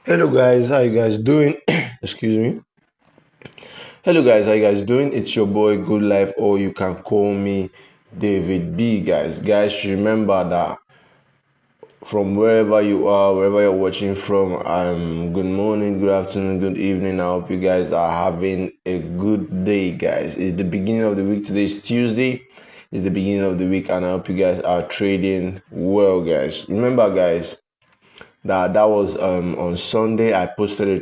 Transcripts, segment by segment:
Hello guys, how you guys doing? Excuse me. Hello guys, how you guys doing? It's your boy Good Life, or you can call me David B. Guys, remember that from wherever you are, wherever you're watching from, good morning, good afternoon, good evening. I hope you guys are having a good day, guys. It's the beginning of the week. Today is Tuesday. It's the beginning of the week, and I hope you guys are trading well, guys. Remember, guys, that was on Sunday. I posted a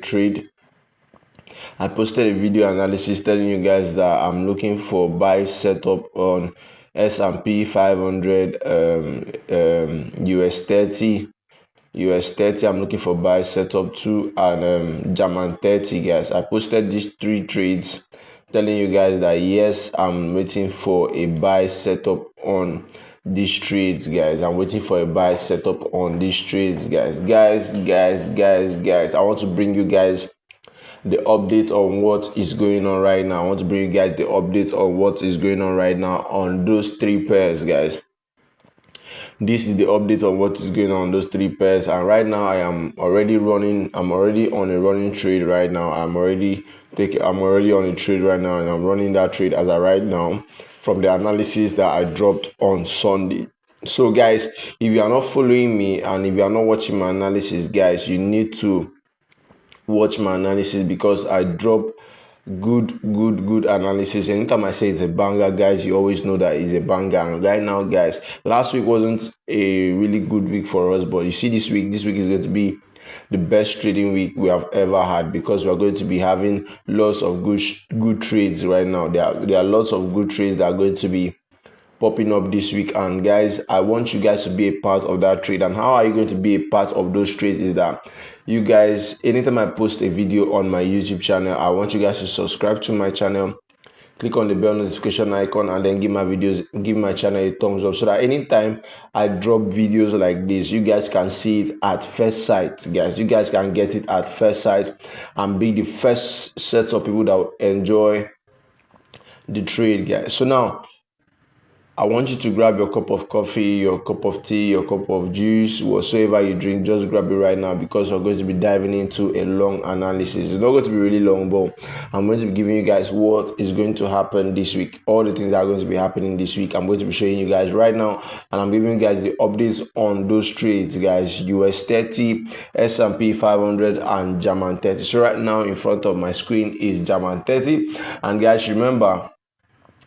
video analysis telling you guys that I'm looking for buy setup on S&P 500, US30. I'm looking for buy setup too, and GER30, guys. I posted these three trades telling you guys that yes, I'm waiting for a buy setup on these trades, guys. I'm waiting for a buy setup on these trades, guys. I want to bring you guys the update on what is going on right now. I want to bring you guys the update on what is going on right now on those three pairs, guys. This is the update on what is going on those three pairs, and right now I'm already on a running trade right now. I'm already on a trade right now, and I'm running that trade as I right now from the analysis that I dropped on Sunday. So guys, if you are not following me and if you are not watching my analysis, guys, you need to watch my analysis because I drop good analysis. Anytime I say it's a banger, guys, you always know that it's a banger. And right now, guys, last week wasn't a really good week for us, but you see this week is going to be the best trading week we have ever had, because we're going to be having lots of good trades right now. There are lots of good trades that are going to be popping up this week, and guys, I want you guys to be a part of that trade. And how are you going to be a part of those trades is that you guys, anytime I post a video on my YouTube channel, I want you guys to subscribe to my channel, click on the bell notification icon, and then give my channel a thumbs up, so that anytime I drop videos like this, you guys can see it at first sight, guys. You guys can get it at first sight and be the first set of people that will enjoy the trade, guys. So now I want you to grab your cup of coffee, your cup of tea, your cup of juice, whatsoever you drink. Just grab it right now, because we're going to be diving into a long analysis. It's not going to be really long, but I'm going to be giving you guys what is going to happen this week. All the things that are going to be happening this week, I'm going to be showing you guys right now, and I'm giving you guys the updates on those trades, guys. US30, S&P 500, and GER30. So right now in front of my screen is GER30, and guys, remember,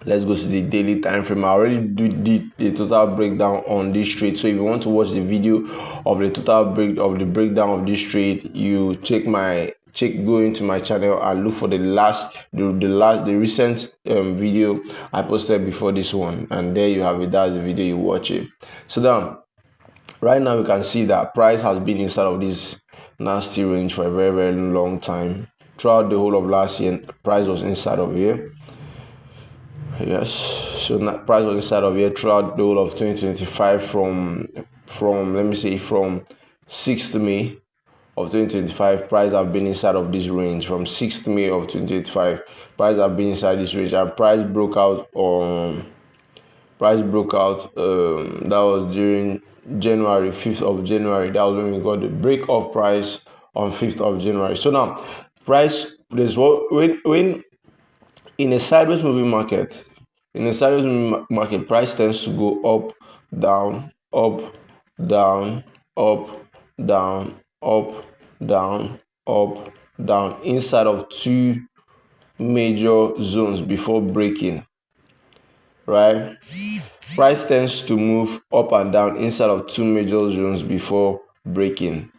let's go to the daily time frame. I already did the total breakdown on this trade, so if you want to watch the video of the breakdown of this trade, you go into my channel and look for the recent video I posted before this one, and there you have it. That's the video, you watch it. So now, right now, we can see that price has been inside of this nasty range for a very long time. Throughout the whole of last year, price was inside of here. Yes, so price was inside of here throughout the whole of 2025, from let me say from 6th May of 2025. Price have been inside of this range from 6th May of 2025. Price have been inside this range, and price broke out that was during January, 5th of January. That was when we got the break of price on 5th of January. So now price, there's what when in a sideways moving market, price tends to go up, down, up, down, up, down, up, down, up, down, inside of two major zones before breaking, right? Price tends to move up and down inside of two major zones before breaking.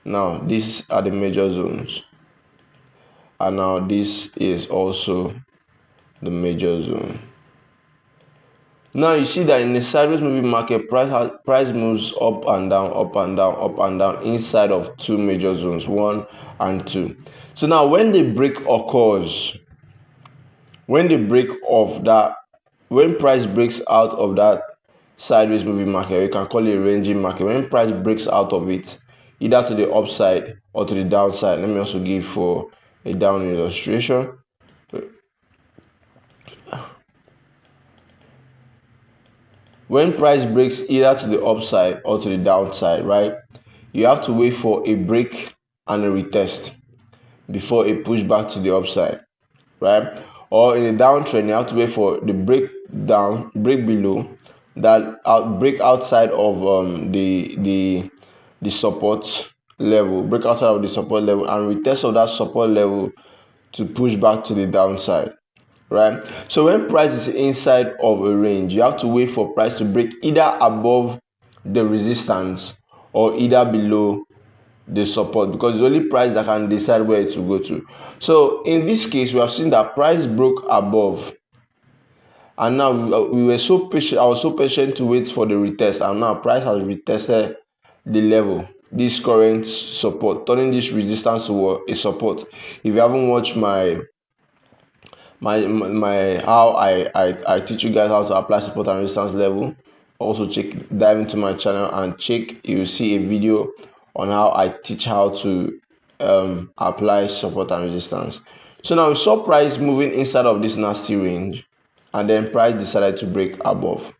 Now, these are the major zones, and now this is also the major zone. Now you see that in the sideways moving market, price moves up and down, up and down, up and down inside of two major zones, 1 and 2. So now when the break occurs, when price breaks out of that sideways moving market, we can call it a ranging market. When price breaks out of it, either to the upside or to the downside. Let me also give for a down illustration. When price breaks either to the upside or to the downside, right, you have to wait for a break and a retest before a push back to the upside, right? Or in a downtrend, you have to wait for the break below that break outside of the support level, break outside of the support level and retest of that support level to push back to the downside, right? So when price is inside of a range, you have to wait for price to break either above the resistance or either below the support, because it's only price that can decide where it will go to. So in this case, we have seen that price broke above, and now we were so patient. I was so patient to wait for the retest, and now price has retested the level, this current support, turning this resistance to a support. If you haven't watched my how I teach you guys how to apply support and resistance level, also dive into my channel and check. You will see a video on how I teach how to apply support and resistance. So now we saw price moving inside of this nasty range, and then price decided to break above.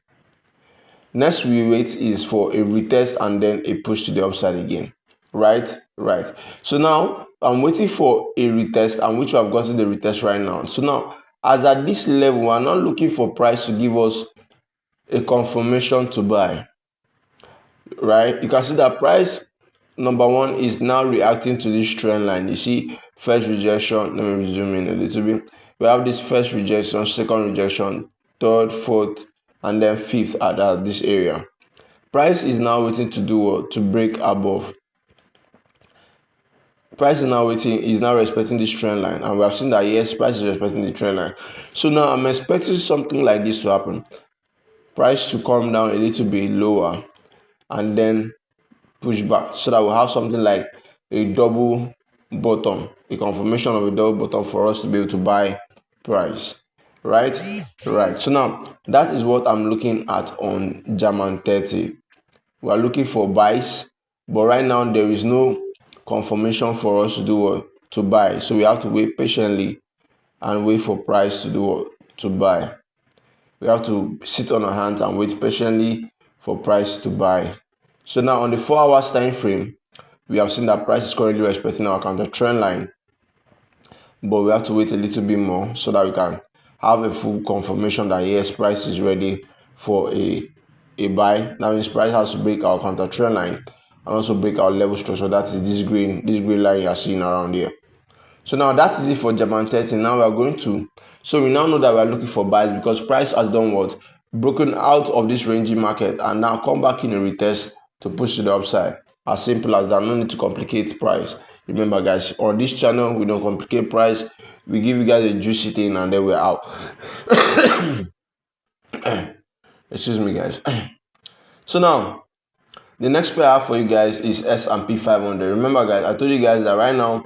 Next we wait is for a retest and then a push to the upside again, right? So now I'm waiting for a retest, and which we have gotten the retest right now. So now, as at this level, we are not looking for price to give us a confirmation to buy, right? You can see that price number one is now reacting to this trend line. You see first rejection. Let me zoom in a little bit. We have this first rejection, second rejection, third, fourth, and then fifth at this area. Price is now waiting to do what? To break above. Price is now waiting, is now respecting this trend line, and we have seen that yes, price is respecting the trend line. So now I'm expecting something like this to happen. Price to come down a little bit lower and then push back, so that we'll have something like a double bottom, a confirmation of a double bottom for us to be able to buy price, right? So now that is what I'm looking at on GER30. We are looking for buys, but right now there is no confirmation for us to do what? To buy. So we have to wait patiently and wait for price to do what? To buy. We have to sit on our hands and wait patiently for price to buy. So now on the 4 hours time frame, we have seen that price is currently respecting our counter trend line, but we have to wait a little bit more so that we can have a full confirmation that yes, price is ready for a buy. That means price has to break our counter trend line and also break our level structure. That is this green line you are seeing around here. So now that is it for GER30. Now we are going to, so we now know that we are looking for buys because price has done what? Broken out of this ranging market and now come back in a retest to push to the upside. As simple as that. No need to complicate price. Remember guys, on this channel we don't complicate price. We give you guys a juicy thing and then we're out. Excuse me guys. So now the next pair I have for you guys is S&P 500. Remember guys, I told you guys that right now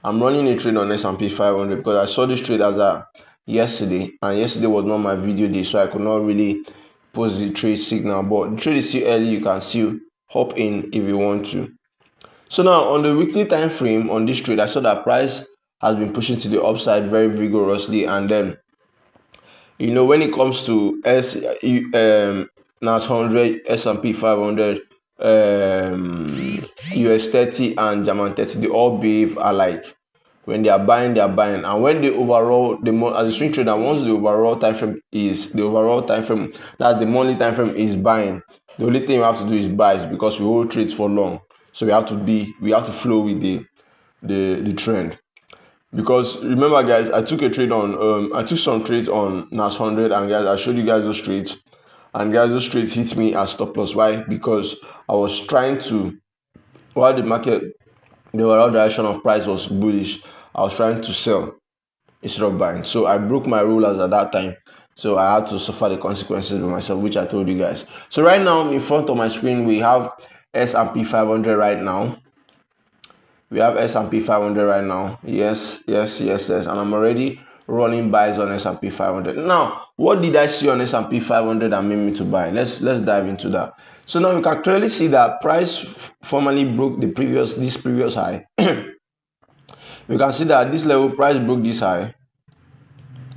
I'm running a trade on S&P 500 because I saw this trade as a yesterday, and yesterday was not my video day, so I could not really post the trade signal. But the trade is still early. You can still hop in if you want to. So now on the weekly time frame on this trade, I saw that price has been pushing to the upside very vigorously, and then when it comes to NAS 100, S&P 500, US30 and GER30, they all behave alike. When they are buying, and when the overall, as a swing trader, once the overall time frame, that's the monthly time frame, is buying, the only thing you have to do is buy, because we hold trades for long, so we have to flow with the trend. Because remember guys, I took some trades on NAS 100, and guys, I showed you guys those trades, and guys, those trades hit me as stop loss. Why? Because I was trying to, while the overall direction of price was bullish, I was trying to sell instead of buying. So I broke my rulers at that time, so I had to suffer the consequences by myself, which I told you guys. So right now in front of my screen we have S&P 500 right now. We have S&P 500 right now. Yes, and I'm already running buys on S&P 500. Now, what did I see on S&P 500 that made me to buy? Let's dive into that. So now we can clearly see that price formally broke this previous high. We can see that at this level price broke this high.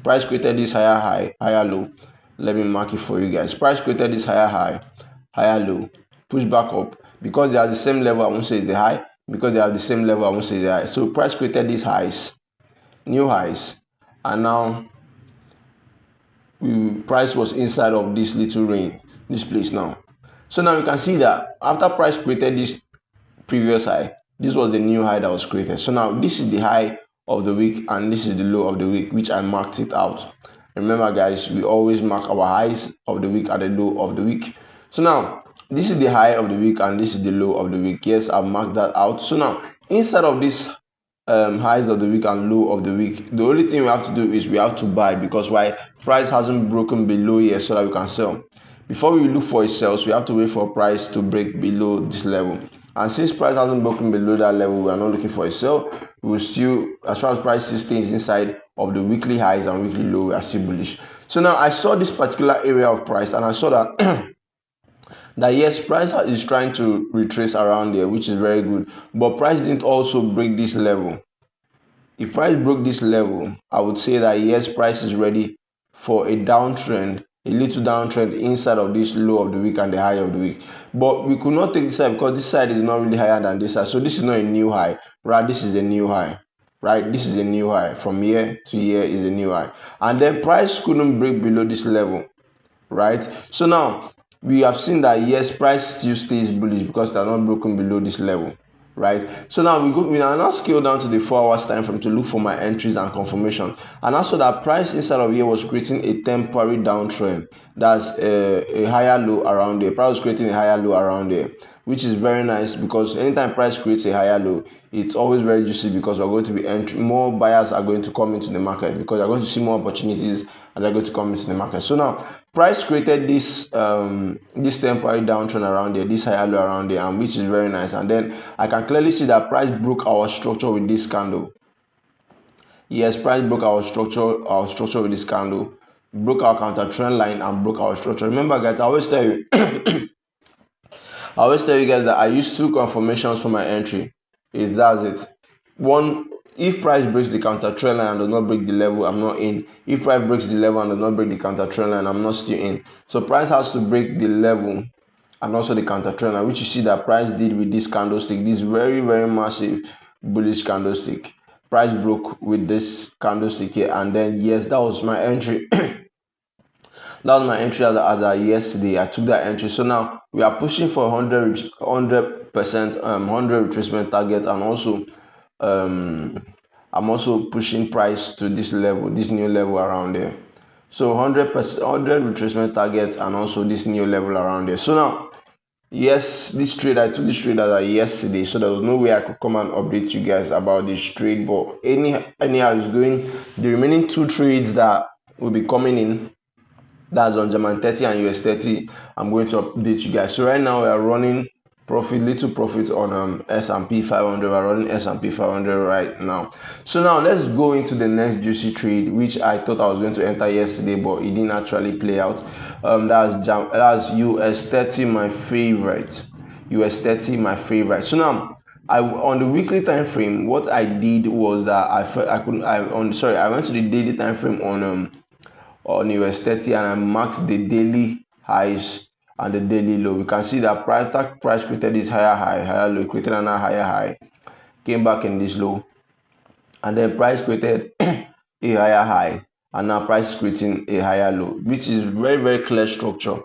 Price created this higher low. Let me mark it for you guys. Price created this higher high, higher low, push back up. Because they are the same level, I won't say it's the high, because they have the same level. I won't say that. So price created these highs, new highs, and now price was inside of this little range, this place now. So now you can see that after price created this previous high, this was the new high that was created. So now this is the high of the week and this is the low of the week, which I marked it out. Remember guys, we always mark our highs of the week and the low of the week. So now this is the high of the week and this is the low of the week. Yes, I've marked that out. So now inside of this highs of the week and low of the week, the only thing we have to do is we have to buy, because why? Price hasn't broken below here so that we can sell. Before we look for a sell, so we have to wait for price to break below this level. And since price hasn't broken below that level, we are not looking for a sell. We will still, as far as price stays inside of the weekly highs and weekly low, we are still bullish. So now I saw this particular area of price and I saw that that yes, price is trying to retrace around there, which is very good, but price didn't also break this level. If price broke this level, I would say that yes, price is ready for a downtrend, a little downtrend inside of this low of the week and the high of the week. But we could not take this side because this side is not really higher than this side. So this is not a new high, right? This is a new high, right? This is a new high. From here to here is a new high. And then price couldn't break below this level, right? So now we have seen that yes, price still stays bullish because they're not broken below this level, right? So now we now scale down to the 4 hours time frame to look for my entries and confirmation, and also that price inside of here was creating a temporary downtrend. That's a higher low around there. Price was creating a higher low around there, which is very nice, because anytime price creates a higher low, it's always very juicy, because we're going to be more buyers are going to come into the market, because they're going to see more opportunities and they're going to come into the market. So now price created this this temporary downtrend around there, this higher low around there, and which is very nice. And then I can clearly see that price broke our structure with this candle. Yes, price broke our structure with this candle, broke our counter trend line and broke our structure. Remember guys, I always tell you guys that I use 2 confirmations for my entry. It does it. One, if price breaks the counter trend line and does not break the level, I'm not in. If price breaks the level and does not break the counter trend line, I'm not still in. So price has to break the level and also the counter trend line, which you see that price did with this candlestick, this very, very massive bullish candlestick. Price broke with this candlestick here, and then yes, that was my entry. That was my entry as yesterday. I took that entry. So now we are pushing for 100%, 100 retracement target, and also I'm also pushing price to this level, this new level around there. So 100%, 100 retracement target, and also this new level around there. So now, yes, this trade, I took this trade as yesterday, so there was no way I could come and update you guys about this trade. But anyhow, it's going. The remaining 2 trades that will be coming in, that's on GER30 and US30, I'm going to update you guys. So right now we are running little profit on S&P500. We're running S&P500 right now. So now let's go into the next juicy trade, which I thought I was going to enter yesterday, but it didn't actually play out. That's US30, my favorite. US30, my favorite. So now on the weekly time frame, what I did was that I went to the daily time frame on US30 and I marked the daily highs and the daily low. We can see that price created this higher low, created another higher high, came back in this low, and then price created a higher high, and now price is creating a higher low, which is very, very clear structure,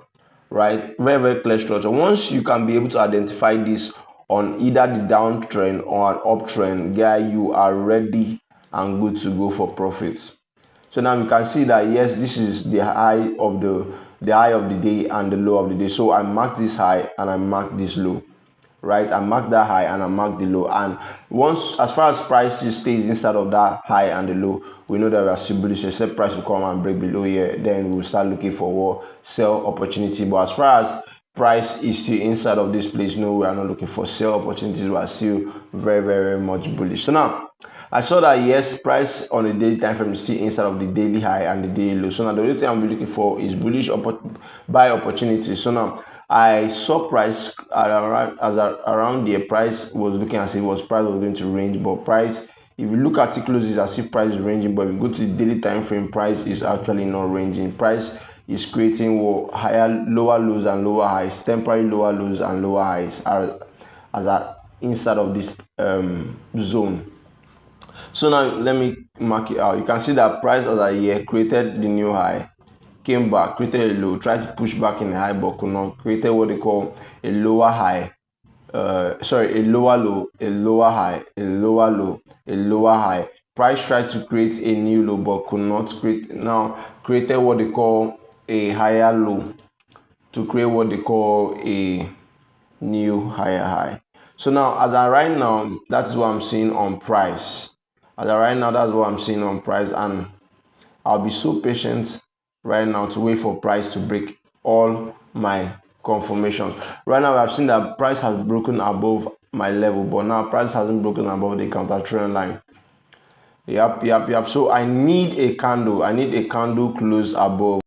right? Very, very clear structure. Once you can be able to identify this on either the downtrend or an uptrend, guy, you are ready and good to go for profits. So now we can see that yes, this is the high of the day and the low of the day. So I marked this high and I marked this low, right? I marked that high and I marked the low. And once, as far as price stays inside of that high and the low, we know that we are still bullish. Except price will come and break below here, then we'll start looking for sell opportunity. But as far as price is still inside of this place, no, we are not looking for sell opportunities. We are still very, very much bullish. So now I saw that yes, price on the daily time frame is still inside of the daily high and the daily low. So now the only thing I'm looking for is bullish buy opportunities. So now I saw price around the price was looking as if price was going to range, but price, if you look at it closely, it's as if price is ranging. But if you go to the daily time frame, price is actually not ranging. Price is creating lower lows and lower highs, temporary lower lows and lower highs as inside of this zone. So now let me mark it out. You can see that price of the year created the new high, came back, created a low, tried to push back in the high but could not, created what they call a lower high, a lower low, a lower high, a lower low, a lower high. Price tried to create a new low but could not create, now created what they call a higher low to create what they call a new higher high. So now as I right now, that's what I'm seeing on price. As I right now, that's what I'm seeing on price, and I'll be so patient right now to wait for price to break all my confirmations. Right now I've seen that price has broken above my level, but now price hasn't broken above the counter trend line. Yep. So I need a candle close above